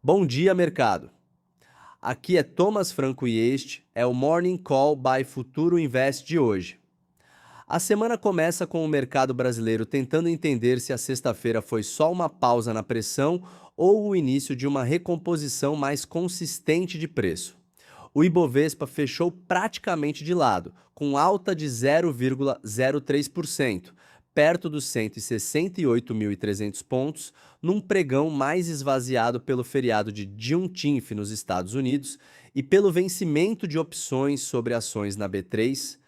Bom dia, mercado. Aqui é Thomas Franco e este é o Morning Call by Futuro Invest de hoje. A semana começa com o mercado brasileiro tentando entender se a sexta-feira foi só uma pausa na pressão ou o início de uma recomposição mais consistente de preço. O Ibovespa fechou praticamente de lado, com alta de 0,03%, perto dos 168.300 pontos, num pregão mais esvaziado pelo feriado de Juneteenth nos Estados Unidos e pelo vencimento de opções sobre ações na B3.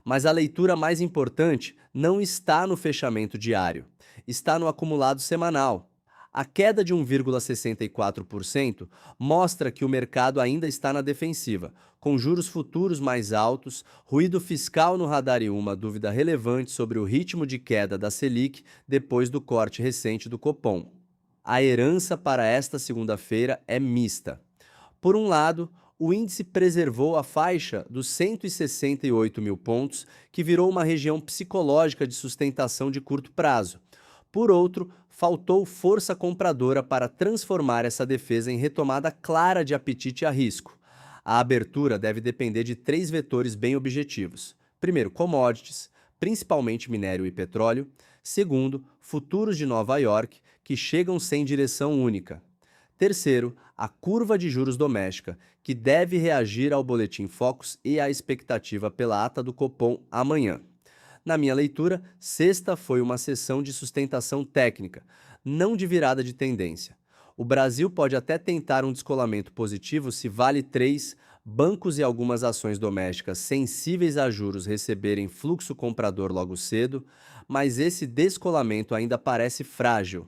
Mas a leitura mais importante não está no fechamento diário, está no acumulado semanal. A queda de 1,64% mostra que o mercado ainda está na defensiva, com juros futuros mais altos, ruído fiscal no radar e uma dúvida relevante sobre o ritmo de queda da Selic depois do corte recente do Copom. A herança para esta segunda-feira é mista. Por um lado, o índice preservou a faixa dos 168 mil pontos, que virou uma região psicológica de sustentação de curto prazo. Por outro, faltou força compradora para transformar essa defesa em retomada clara de apetite a risco. A abertura deve depender de três vetores bem objetivos. Primeiro, commodities, principalmente minério e petróleo. Segundo, futuros de Nova York, que chegam sem direção única. Terceiro, a curva de juros doméstica, que deve reagir ao Boletim Focus e à expectativa pela ata do Copom amanhã. Na minha leitura, sexta foi uma sessão de sustentação técnica, não de virada de tendência. O Brasil pode até tentar um descolamento positivo se Vale 3, bancos e algumas ações domésticas sensíveis a juros receberem fluxo comprador logo cedo, mas esse descolamento ainda parece frágil.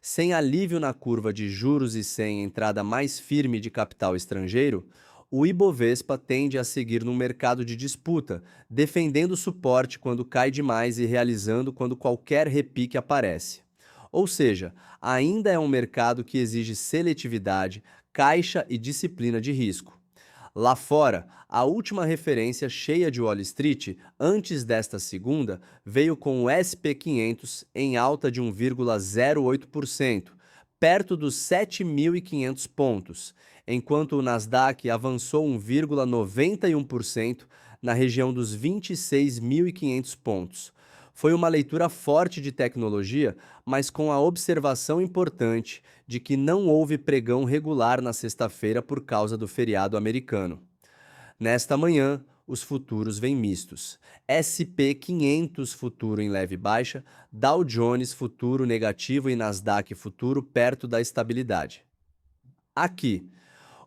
Sem alívio na curva de juros e sem entrada mais firme de capital estrangeiro, o Ibovespa tende a seguir num mercado de disputa, defendendo suporte quando cai demais e realizando quando qualquer repique aparece. Ou seja, ainda é um mercado que exige seletividade, caixa e disciplina de risco. Lá fora, a última referência cheia de Wall Street, antes desta segunda, veio com o SP500 em alta de 1,08%, perto dos 7.500 pontos, enquanto o Nasdaq avançou 1,91% na região dos 26.500 pontos. Foi uma leitura forte de tecnologia, mas com a observação importante de que não houve pregão regular na sexta-feira por causa do feriado americano. Nesta manhã, os futuros vêm mistos. SP500 futuro em leve baixa, Dow Jones futuro negativo e Nasdaq futuro perto da estabilidade. Aqui,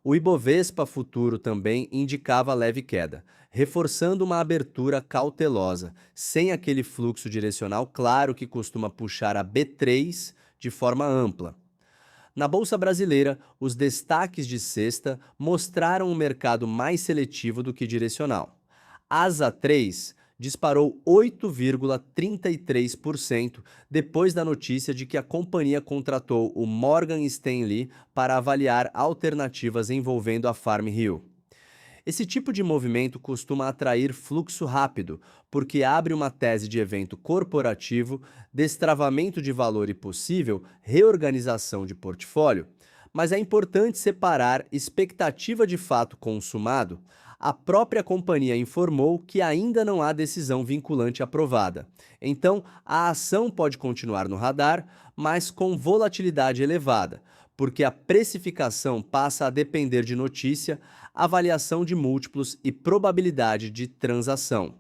o Ibovespa futuro também indicava leve queda, reforçando uma abertura cautelosa, sem aquele fluxo direcional claro que costuma puxar a B3 de forma ampla. Na Bolsa Brasileira, os destaques de sexta mostraram um mercado mais seletivo do que direcional. ASA 3 disparou 8,33% depois da notícia de que a companhia contratou o Morgan Stanley para avaliar alternativas envolvendo a Farm Rio. Esse tipo de movimento costuma atrair fluxo rápido, porque abre uma tese de evento corporativo, destravamento de valor e possível reorganização de portfólio. Mas é importante separar expectativa de fato consumado. A própria companhia informou que ainda não há decisão vinculante aprovada. Então, a ação pode continuar no radar, mas com volatilidade elevada, porque a precificação passa a depender de notícia, avaliação de múltiplos e probabilidade de transação.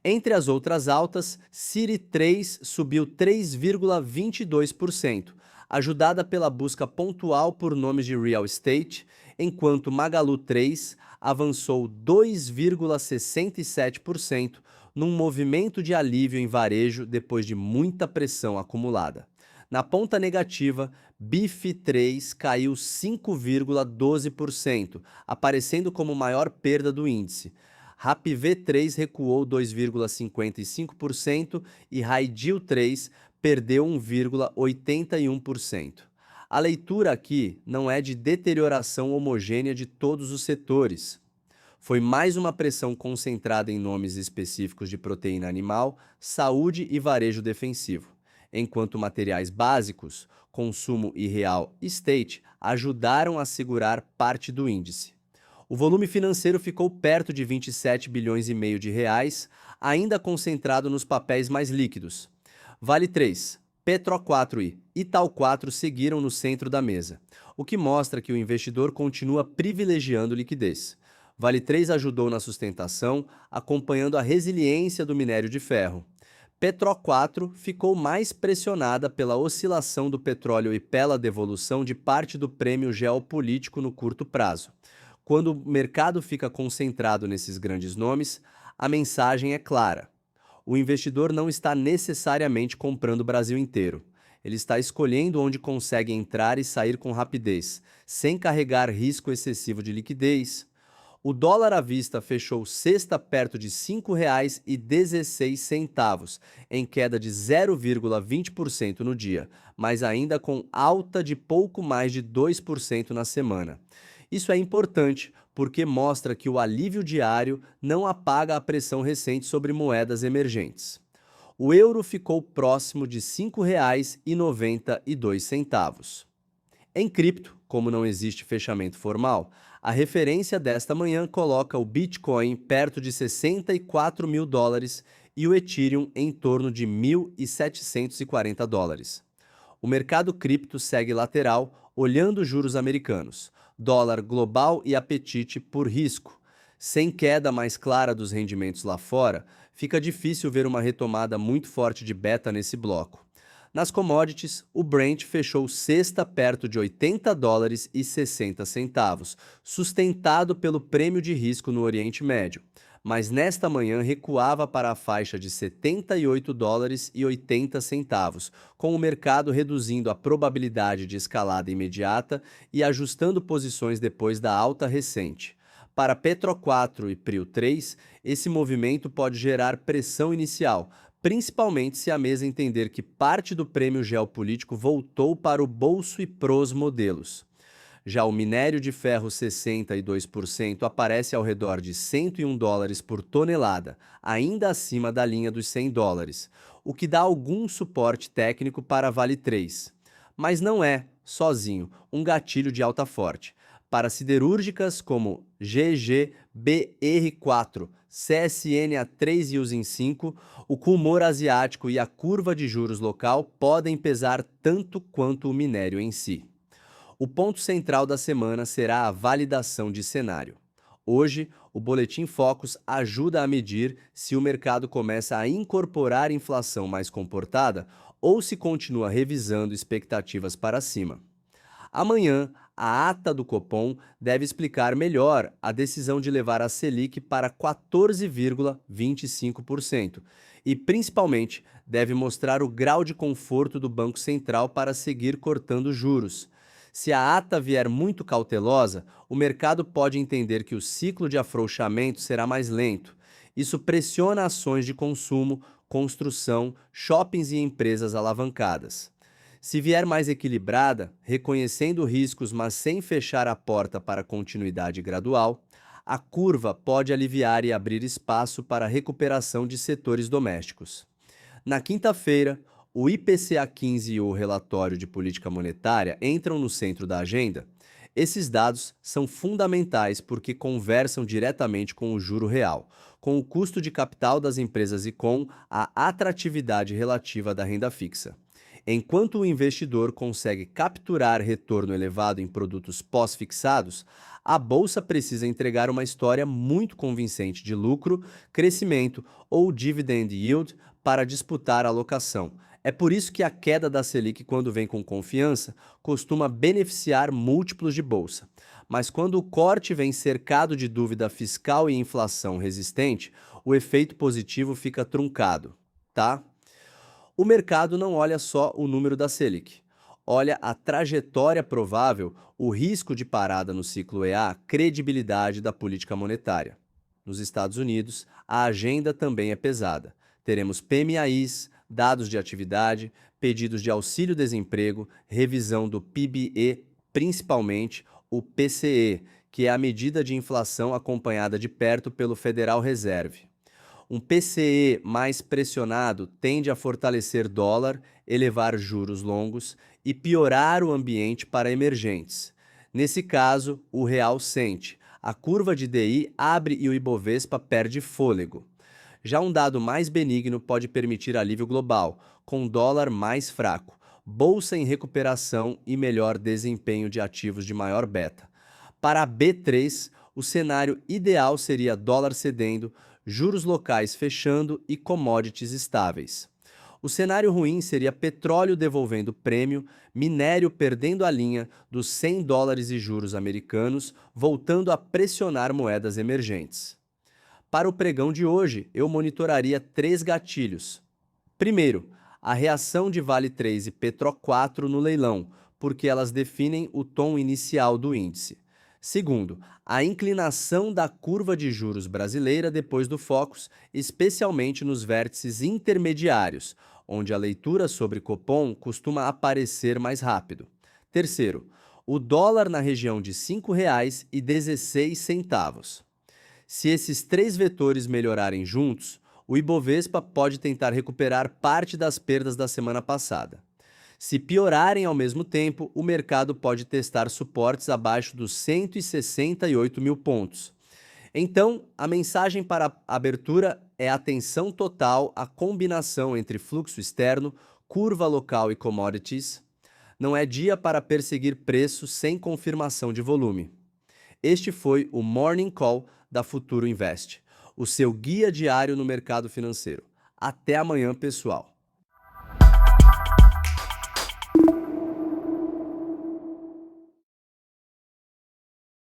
Entre as outras altas, Citi 3 subiu 3,22%, ajudada pela busca pontual por nomes de real estate, enquanto Magalu 3 avançou 2,67% num movimento de alívio em varejo depois de muita pressão acumulada. Na ponta negativa, BIF3 caiu 5,12%, aparecendo como maior perda do índice. RAPV3 recuou 2,55% e Raidil 3 perdeu 1,81%. A leitura aqui não é de deterioração homogênea de todos os setores. Foi mais uma pressão concentrada em nomes específicos de proteína animal, saúde e varejo defensivo. enquanto materiais básicos, consumo e real estate, ajudaram a segurar parte do índice. O volume financeiro ficou perto de 27 bilhões e meio de reais, ainda concentrado nos papéis mais líquidos. Vale 3, Petro 4 e Itaú 4 seguiram no centro da mesa, o que mostra que o investidor continua privilegiando liquidez. Vale 3 ajudou na sustentação, acompanhando a resiliência do minério de ferro. Petro 4 ficou mais pressionada pela oscilação do petróleo e pela devolução de parte do prêmio geopolítico no curto prazo. Quando o mercado fica concentrado nesses grandes nomes, a mensagem é clara. O investidor não está necessariamente comprando o Brasil inteiro. Ele está escolhendo onde consegue entrar e sair com rapidez, sem carregar risco excessivo de liquidez. O dólar à vista fechou sexta perto de R$ 5,16, em queda de 0,20% no dia, mas ainda com alta de pouco mais de 2% na semana. Isso é importante porque mostra que o alívio diário não apaga a pressão recente sobre moedas emergentes. O euro ficou próximo de R$ 5,92. Em cripto, como não existe fechamento formal, a referência desta manhã coloca o Bitcoin perto de 64 mil dólares e o Ethereum em torno de 1.740 dólares. O mercado cripto segue lateral, olhando os juros americanos, dólar global e apetite por risco. Sem queda mais clara dos rendimentos lá fora, fica difícil ver uma retomada muito forte de beta nesse bloco. Nas commodities, o Brent fechou sexta perto de 80 dólares e 60 centavos, sustentado pelo prêmio de risco no Oriente Médio, mas nesta manhã recuava para a faixa de 78 dólares e 80 centavos, com o mercado reduzindo a probabilidade de escalada imediata e ajustando posições depois da alta recente. Para Petro 4 e Prio 3, esse movimento pode gerar pressão inicial, principalmente se a mesa entender que parte do prêmio geopolítico voltou para o bolso e pros modelos. Já o minério de ferro 62% aparece ao redor de 101 dólares por tonelada, ainda acima da linha dos 100 dólares, o que dá algum suporte técnico para Vale 3. Mas não é, sozinho, um gatilho de alta forte. Para siderúrgicas como GGBR4, CSNA3 e Usin 5, o rumor asiático e a curva de juros local podem pesar tanto quanto o minério em si. O ponto central da semana será a validação de cenário. Hoje, o Boletim Focus ajuda a medir se o mercado começa a incorporar inflação mais comportada ou se continua revisando expectativas para cima. Amanhã, a ata do Copom deve explicar melhor a decisão de levar a Selic para 14,25% e, principalmente, deve mostrar o grau de conforto do Banco Central para seguir cortando juros. Se a ata vier muito cautelosa, o mercado pode entender que o ciclo de afrouxamento será mais lento. Isso pressiona ações de consumo, construção, shoppings e empresas alavancadas. Se vier mais equilibrada, reconhecendo riscos mas sem fechar a porta para continuidade gradual, a curva pode aliviar e abrir espaço para a recuperação de setores domésticos. Na quinta-feira, o IPCA 15 e o relatório de política monetária entram no centro da agenda. Esses dados são fundamentais porque conversam diretamente com o juro real, com o custo de capital das empresas e com a atratividade relativa da renda fixa. Enquanto o investidor consegue capturar retorno elevado em produtos pós-fixados, a bolsa precisa entregar uma história muito convincente de lucro, crescimento ou dividend yield para disputar a alocação. É por isso que a queda da Selic, quando vem com confiança, costuma beneficiar múltiplos de bolsa. Mas quando o corte vem cercado de dúvida fiscal e inflação resistente, o efeito positivo fica truncado, tá? O mercado não olha só o número da Selic. Olha a trajetória provável, o risco de parada no ciclo EA, credibilidade da política monetária. Nos Estados Unidos, a agenda também é pesada. Teremos PMIs, dados de atividade, pedidos de auxílio-desemprego, revisão do PIB-E, principalmente o PCE, que é a medida de inflação acompanhada de perto pelo Federal Reserve. Um PCE mais pressionado tende a fortalecer dólar, elevar juros longos e piorar o ambiente para emergentes. Nesse caso, o real sente. A curva de DI abre e o Ibovespa perde fôlego. Já um dado mais benigno pode permitir alívio global, com dólar mais fraco, bolsa em recuperação e melhor desempenho de ativos de maior beta. Para a B3, o cenário ideal seria dólar cedendo, juros locais fechando e commodities estáveis. O cenário ruim seria petróleo devolvendo prêmio, minério perdendo a linha dos US$ 100 e juros americanos, voltando a pressionar moedas emergentes. Para o pregão de hoje, eu monitoraria 3 gatilhos. Primeiro, a reação de Vale 3 e Petro 4 no leilão, porque elas definem o tom inicial do índice. Segundo, a inclinação da curva de juros brasileira depois do Focus, especialmente nos vértices intermediários, onde a leitura sobre Copom costuma aparecer mais rápido. Terceiro, o dólar na região de R$ 5,16. Se esses 3 vetores melhorarem juntos, o Ibovespa pode tentar recuperar parte das perdas da semana passada. Se piorarem ao mesmo tempo, o mercado pode testar suportes abaixo dos 168 mil pontos. Então, a mensagem para a abertura é atenção total à combinação entre fluxo externo, curva local e commodities. Não é dia para perseguir preços sem confirmação de volume. Este foi o Morning Call da Futuro Invest, o seu guia diário no mercado financeiro. Até amanhã, pessoal!